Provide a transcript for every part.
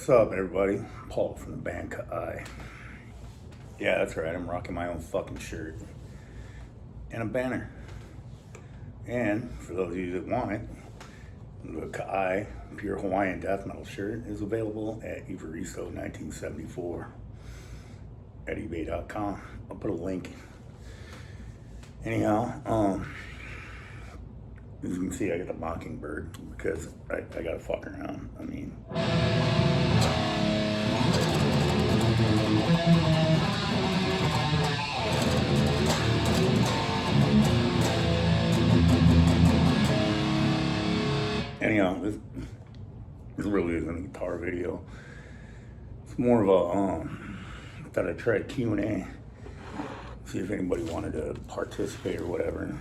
What's up, everybody? Paul from the band Kai. Yeah, that's right. I'm rocking my own fucking shirt and a banner. And for those of you that want it, the Kai Pure Hawaiian Death Metal shirt is available at Ivaristo 1974 at eBay.com. I'll put a link. Anyhow, as you can see, I got the Mockingbird because I gotta fuck around. I mean, anyhow, this really isn't a guitar video. It's more of a I thought I'd try a Q&A, see if anybody wanted to participate or whatever.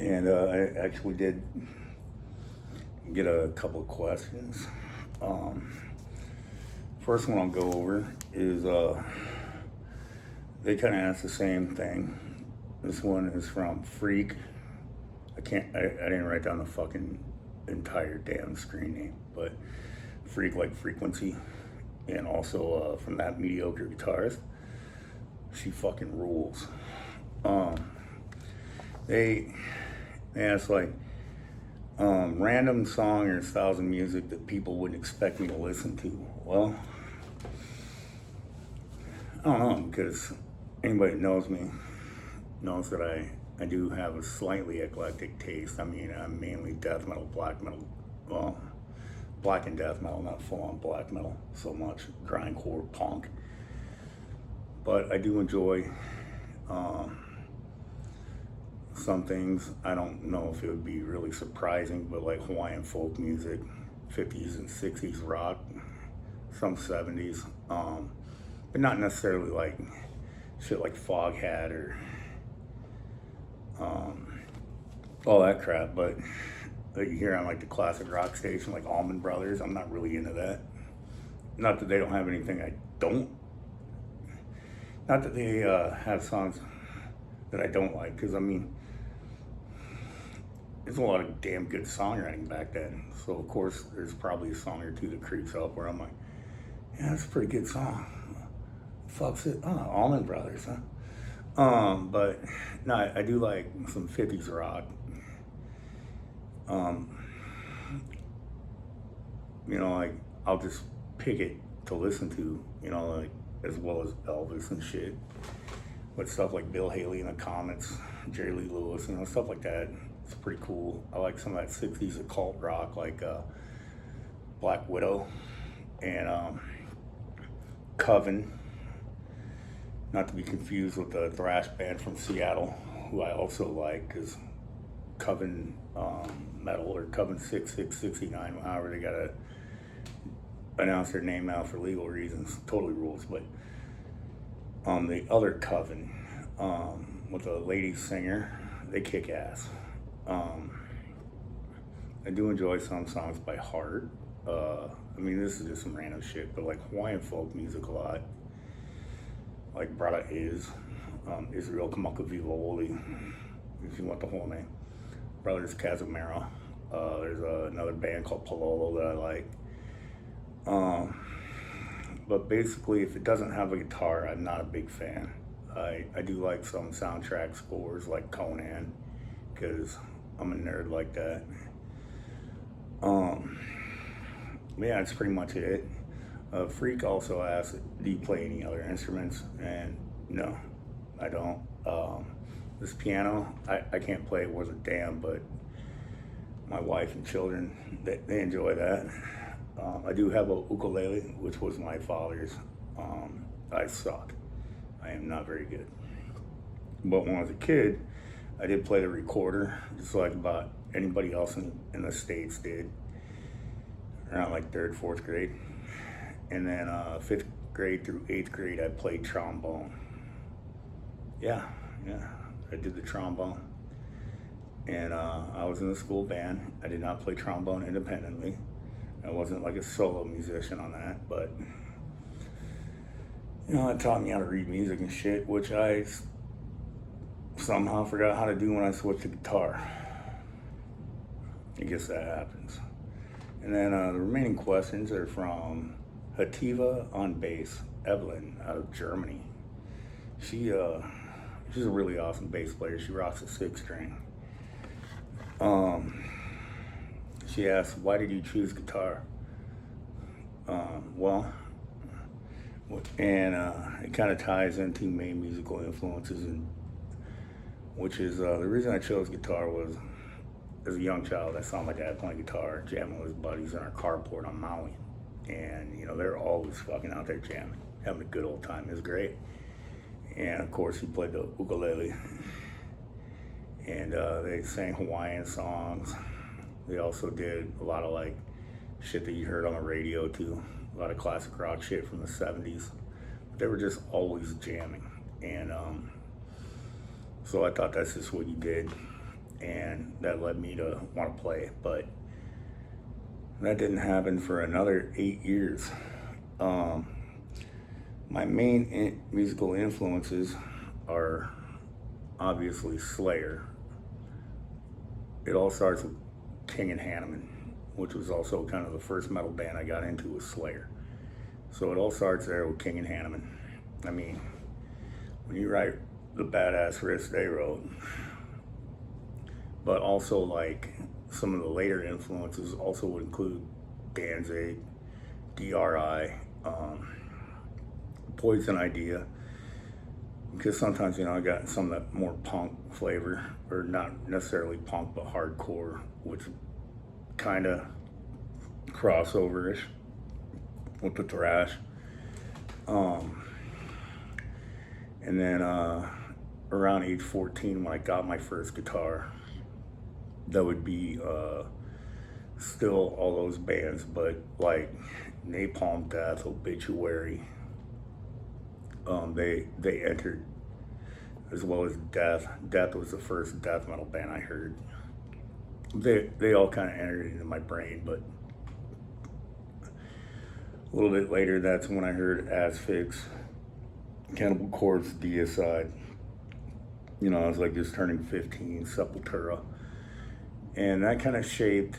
And I actually did get a couple of questions. First one I'll go over is they kind of asked the same thing. This one is from Freak. I didn't write down the fucking entire damn screen name, but Freak like frequency, and also from That Mediocre Guitarist. She fucking rules. They asked like random song or styles of music that people wouldn't expect me to listen to. Well, I don't know, because anybody that knows me knows that I do have a slightly eclectic taste. I mean, I'm mainly death metal, black metal, well, black and death metal, not full on black metal so much, grindcore, punk. But I do enjoy some things. I don't know if it would be really surprising, but like Hawaiian folk music, 50s and 60s rock, some 70s, but not necessarily like shit like Foghat or all that crap, but like you hear on like the classic rock station like Allman Brothers. I'm not really into that. Not that they don't have anything not that they have songs that I don't like, because I mean, there's a lot of damn good songwriting back then. So of course there's probably a song or two that creeps up where I'm like, yeah, that's a pretty good song. Fuck's it? Oh, Allman Brothers, huh? But no, I do like some 50s rock. You know, like I'll just pick it to listen to, you know, like as well as Elvis and shit. But stuff like Bill Haley and the Comets, Jerry Lee Lewis, you know, stuff like that. It's pretty cool. I like some of that 60s occult rock like Black Widow and Coven. Not to be confused with the thrash band from Seattle, who I also like, because Coven Metal or Coven 6669, however they gotta announce their name now for legal reasons, totally rules. But the other Coven with a lady singer, they kick ass. I do enjoy some songs by Heart. I mean, this is just some random shit, but like Hawaiian folk music a lot. Like Brada Israel Kamakavi'oli, if you want the whole name. Brothers Cazimero. There's another band called Palolo that I like. But basically, if it doesn't have a guitar, I'm not a big fan. I do like some soundtrack scores like Conan, because I'm a nerd like that. Yeah, that's pretty much it. Freak also asked, do you play any other instruments? And no, I don't. This piano, I can't play it worth a damn, but my wife and children, they enjoy that. I do have a ukulele, which was my father's. I suck. I am not very good. But when I was a kid, I did play the recorder, just like about anybody else in the States did, around like 3rd, 4th grade. And then 5th grade through 8th grade, I played trombone. Yeah, I did the trombone. And I was in the school band. I did not play trombone independently. I wasn't like a solo musician on that, but you know, it taught me how to read music and shit, which I somehow forgot how to do when I switched to guitar. I guess that happens. And then the remaining questions are from Hativa on bass, Evelyn out of Germany. She's a really awesome bass player. She rocks a six string. She asked, "Why did you choose guitar?" Well, and it kind of ties into main musical influences, and which is the reason I chose guitar was as a young child, I saw my dad playing guitar, jamming with his buddies in our carport on Maui, and they're always fucking out there jamming, having a good old time. It was great, and of course he played the ukulele, and they sang Hawaiian songs. They also did a lot of like shit that you heard on the radio too, a lot of classic rock shit from the 70s. They were just always jamming, and so I thought that's just what you did, and that led me to want to play. But that didn't happen for another 8 years. My main musical influences are obviously Slayer. It all starts with King and Hanneman, which was also kind of the first metal band I got into was Slayer. So it all starts there with King and Hanneman. I mean, when you write the badass riffs they wrote, but also like some of the later influences also would include Danzig, DRI, Poison Idea, because sometimes I got some of that more punk flavor, or not necessarily punk but hardcore, which kind of crossover-ish with the thrash. And then around age 14 when I got my first guitar, that would be still all those bands, but like Napalm Death, Obituary, they entered, as well as Death. Death was the first death metal band I heard. They all kind of entered into my brain, but a little bit later, that's when I heard Asphyx, Cannibal Corpse, Deicide. I was like just turning 15, Sepultura. And that kind of shaped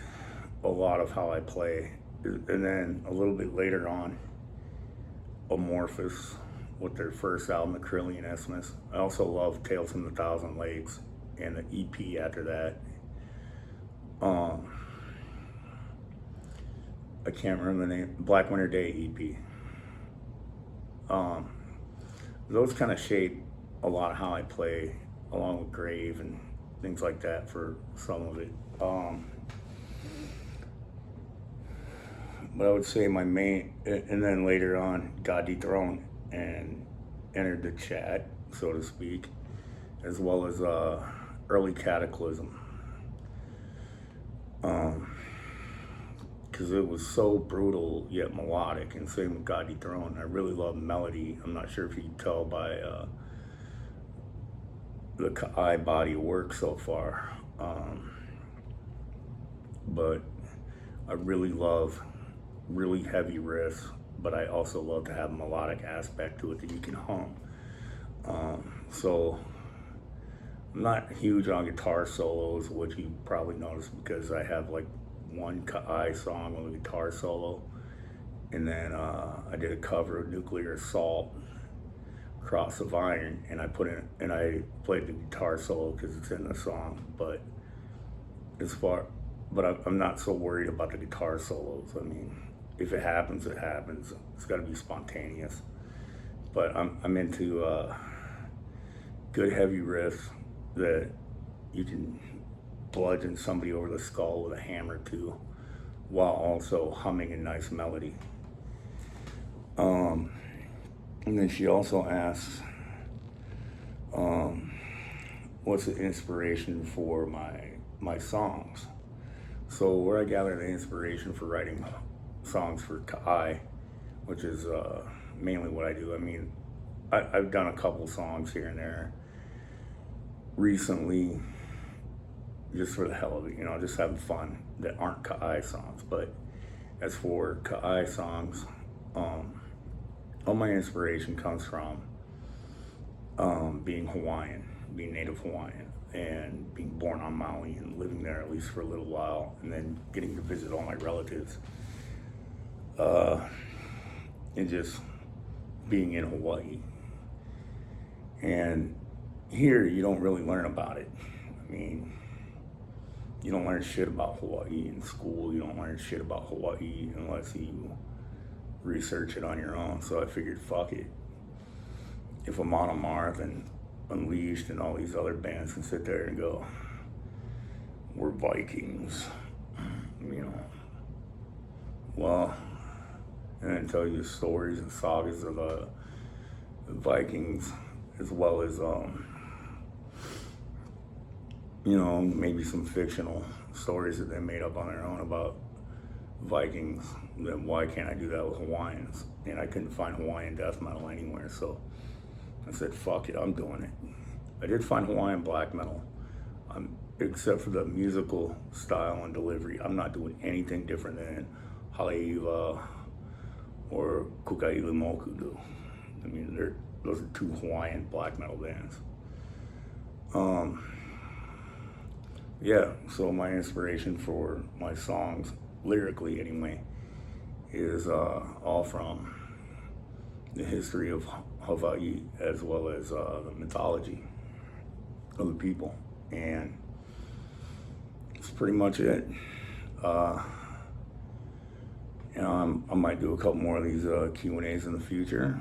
a lot of how I play. And then a little bit later on, Amorphous with their first album, Acrylion Isthmus. I also love Tales from the Thousand Lakes and the EP after that. I can't remember the name, Black Winter Day EP. Those kind of shape a lot of how I play, along with Grave and things like that for some of it. But I would say my main, and then later on, God Dethroned and entered the chat, so to speak, as well as early Cataclysm. Because it was so brutal yet melodic, and same with God Dethroned. I really love melody. I'm not sure if you can tell by the Ka'ai body of work so far, but I really love really heavy riffs, but I also love to have a melodic aspect to it that you can hum. So I'm not huge on guitar solos, which you probably noticed because I have like one Ka'ai song with a guitar solo, and then I did a cover of Nuclear Assault, Cross of Iron, and I played the guitar solo because it's in the song. But I'm not so worried about the guitar solos. I mean, if it happens, it happens. It's got to be spontaneous. But I'm into good heavy riffs that you can bludgeon somebody over the skull with a hammer to, while also humming a nice melody. And then she also asks, what's the inspiration for my songs? So where I gather the inspiration for writing songs for Ka'ai, which is mainly what I do. I mean, I've done a couple songs here and there recently, just for the hell of it, just having fun, that aren't Ka'ai songs. But as for Ka'ai songs, all my inspiration comes from being Hawaiian, being Native Hawaiian. and being born on Maui and living there at least for a little while, and then getting to visit all my relatives, and just being in Hawaii. And here, you don't really learn about it. I mean, you don't learn shit about Hawaii in school. You don't learn shit about Hawaii unless you research it on your own. So I figured, fuck it. If Amon Amarth and Unleashed and all these other bands can sit there and go, we're Vikings, you know, well, and then tell you stories and sagas of the Vikings, as well as, you know, maybe some fictional stories that they made up on their own about Vikings, then why can't I do that with Hawaiians? And I couldn't find Hawaiian death metal anywhere, so I said, fuck it, I'm doing it. I did find Hawaiian black metal, except for the musical style and delivery. I'm not doing anything different than Haleiwa or Kukaila Moku do. I mean, those are two Hawaiian black metal bands. Yeah, so my inspiration for my songs, lyrically anyway, is all from the history of Hawaii as well as the mythology of the people, and that's pretty much it. You know, I might do a couple more of these Q&As in the future.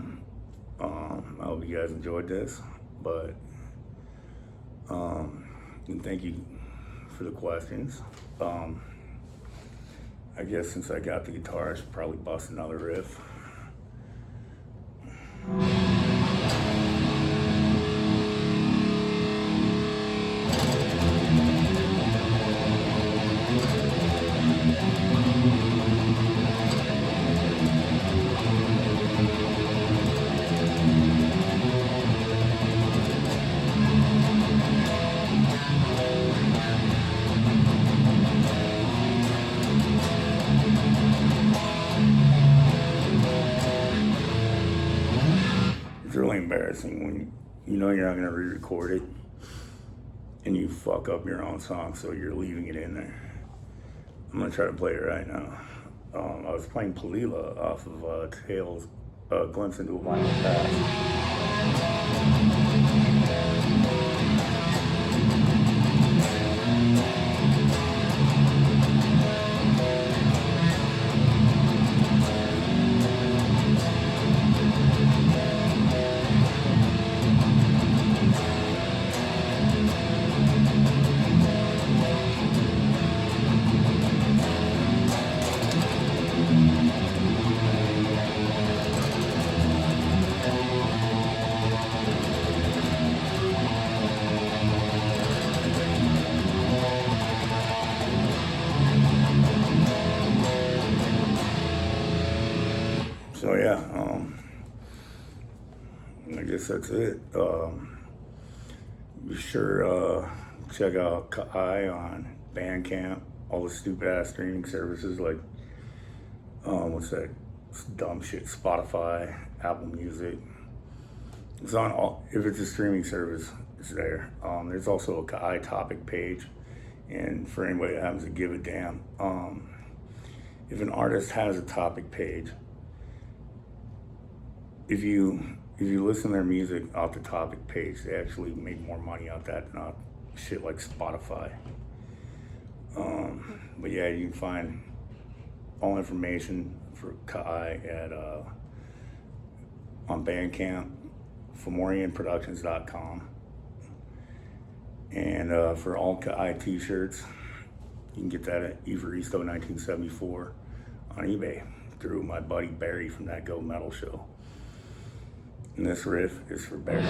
I hope you guys enjoyed this, but and thank you for the questions. I guess since I got the guitar, I should probably bust another riff. It's really embarrassing when you know you're not going to re-record it and you fuck up your own song, so you're leaving it in there. I'm going to try to play it right now. I was playing Palila off of Tales, Glimpse into a Violent Past. So yeah, I guess that's it. Be sure check out Kai on Bandcamp, all the stupid ass streaming services like what's that dumb shit, Spotify, Apple Music. It's on all. If it's a streaming service, it's there. There's also a Kai topic page, and for anybody that happens to give a damn, if an artist has a topic page, if you listen to their music off the topic page, they actually make more money off that than off shit like Spotify. But yeah, you can find all information for Kai at on Bandcamp, FomorianProductions.com, and for all Kai t-shirts, you can get that at Evaristo 1974 on eBay through my buddy Barry from That Go Metal Show. And this riff is for Barry.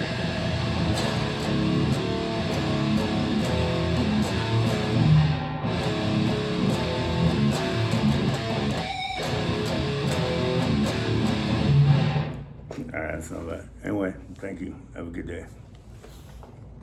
All right, that's not bad. Anyway, thank you. Have a good day.